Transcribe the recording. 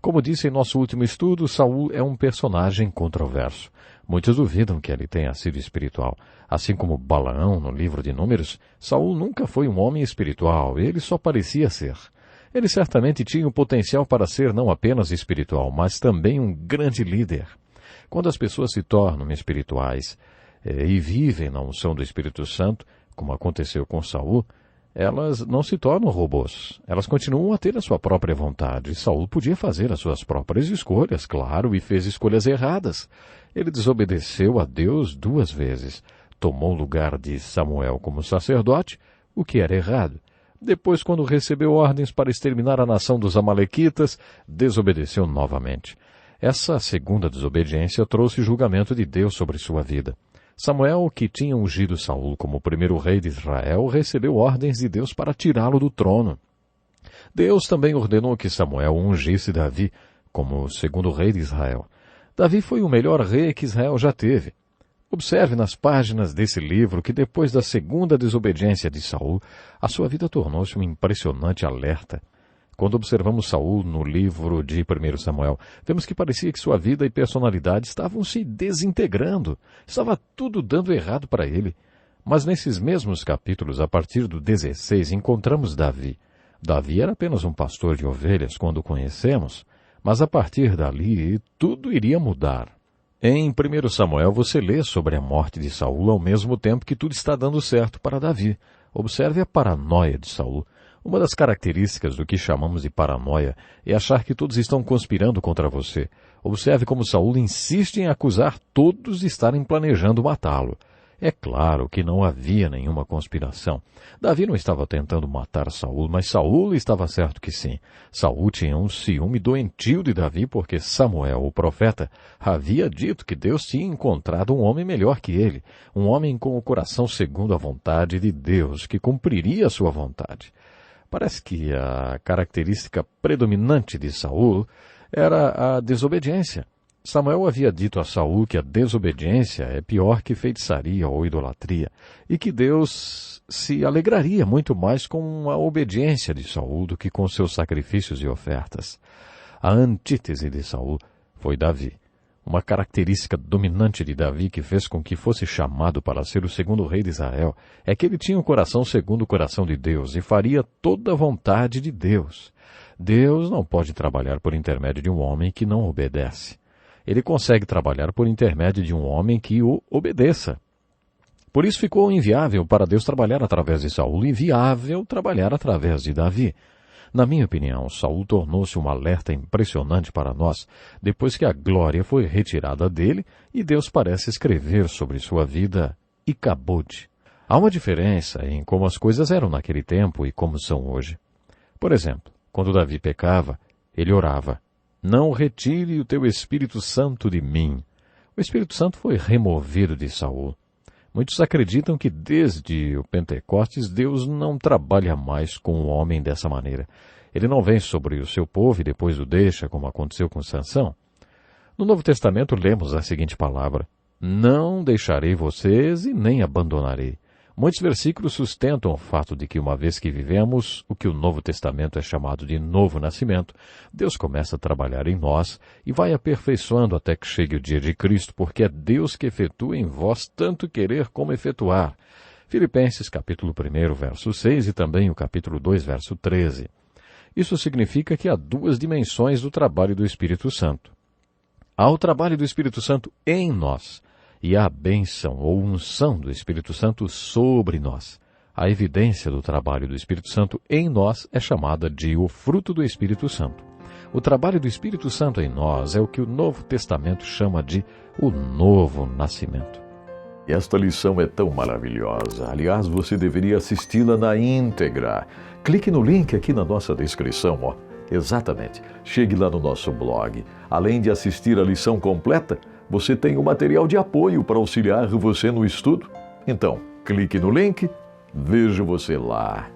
Como disse em nosso último estudo, Saul é um personagem controverso. Muitos duvidam que ele tenha sido espiritual. Assim como Balaão no livro de Números, Saul nunca foi um homem espiritual, ele só parecia ser. Ele certamente tinha o potencial para ser não apenas espiritual, mas também um grande líder. Quando as pessoas se tornam espirituais e vivem na unção do Espírito Santo, como aconteceu com Saul, elas não se tornam robôs. Elas continuam a ter a sua própria vontade. Saul podia fazer as suas próprias escolhas, claro, e fez escolhas erradas. Ele desobedeceu a Deus 2 vezes. Tomou o lugar de Samuel como sacerdote, o que era errado. Depois, quando recebeu ordens para exterminar a nação dos amalequitas, desobedeceu novamente. Essa segunda desobediência trouxe julgamento de Deus sobre sua vida. Samuel, que tinha ungido Saul como primeiro rei de Israel, recebeu ordens de Deus para tirá-lo do trono. Deus também ordenou que Samuel ungisse Davi como segundo rei de Israel. Davi foi o melhor rei que Israel já teve. Observe nas páginas desse livro que depois da segunda desobediência de Saul, a sua vida tornou-se um impressionante alerta. Quando observamos Saul no livro de 1 Samuel, vemos que parecia que sua vida e personalidade estavam se desintegrando. Estava tudo dando errado para ele. Mas nesses mesmos capítulos, a partir do 16, encontramos Davi. Davi era apenas um pastor de ovelhas quando o conhecemos, mas a partir dali tudo iria mudar. Em 1 Samuel você lê sobre a morte de Saul ao mesmo tempo que tudo está dando certo para Davi. Observe a paranoia de Saul. Uma das características do que chamamos de paranoia é achar que todos estão conspirando contra você. Observe como Saul insiste em acusar todos de estarem planejando matá-lo. É claro que não havia nenhuma conspiração. Davi não estava tentando matar Saul, mas Saul estava certo que sim. Saul tinha um ciúme doentio de Davi porque Samuel, o profeta, havia dito que Deus tinha encontrado um homem melhor que ele, um homem com o coração segundo a vontade de Deus, que cumpriria a sua vontade. Parece que a característica predominante de Saul era a desobediência. Samuel havia dito a Saul que a desobediência é pior que feitiçaria ou idolatria, e que Deus se alegraria muito mais com a obediência de Saul do que com seus sacrifícios e ofertas. A antítese de Saul foi Davi. Uma característica dominante de Davi que fez com que fosse chamado para ser o segundo rei de Israel é que ele tinha o coração segundo o coração de Deus e faria toda a vontade de Deus. Deus não pode trabalhar por intermédio de um homem que não obedece. Ele consegue trabalhar por intermédio de um homem que o obedeça. Por isso ficou inviável para Deus trabalhar através de Saul e inviável trabalhar através de Davi. Na minha opinião, Saul tornou-se um alerta impressionante para nós, depois que a glória foi retirada dele e Deus parece escrever sobre sua vida Icabode. Há uma diferença em como as coisas eram naquele tempo e como são hoje. Por exemplo, quando Davi pecava, ele orava: "Não retire o teu Espírito Santo de mim." O Espírito Santo foi removido de Saul. Muitos acreditam que desde o Pentecostes Deus não trabalha mais com o homem dessa maneira. Ele não vem sobre o seu povo e depois o deixa, como aconteceu com Sansão. No Novo Testamento lemos a seguinte palavra: "Não deixarei vocês e nem abandonarei." Muitos versículos sustentam o fato de que, uma vez que vivemos o que o Novo Testamento é chamado de novo nascimento, Deus começa a trabalhar em nós e vai aperfeiçoando até que chegue o dia de Cristo, porque é Deus que efetua em vós tanto querer como efetuar. Filipenses capítulo 1, verso 6 e também o capítulo 2, verso 13. Isso significa que há 2 dimensões do trabalho do Espírito Santo. Há o trabalho do Espírito Santo em nós, e a bênção ou unção do Espírito Santo sobre nós. A evidência do trabalho do Espírito Santo em nós é chamada de o fruto do Espírito Santo. O trabalho do Espírito Santo em nós é o que o Novo Testamento chama de o novo nascimento. Esta lição é tão maravilhosa. Aliás, você deveria assisti-la na íntegra. Clique no link aqui na nossa descrição, ó. Exatamente. Chegue lá no nosso blog. Além de assistir a lição completa, você tem o material de apoio para auxiliar você no estudo? Então, clique no link, vejo você lá.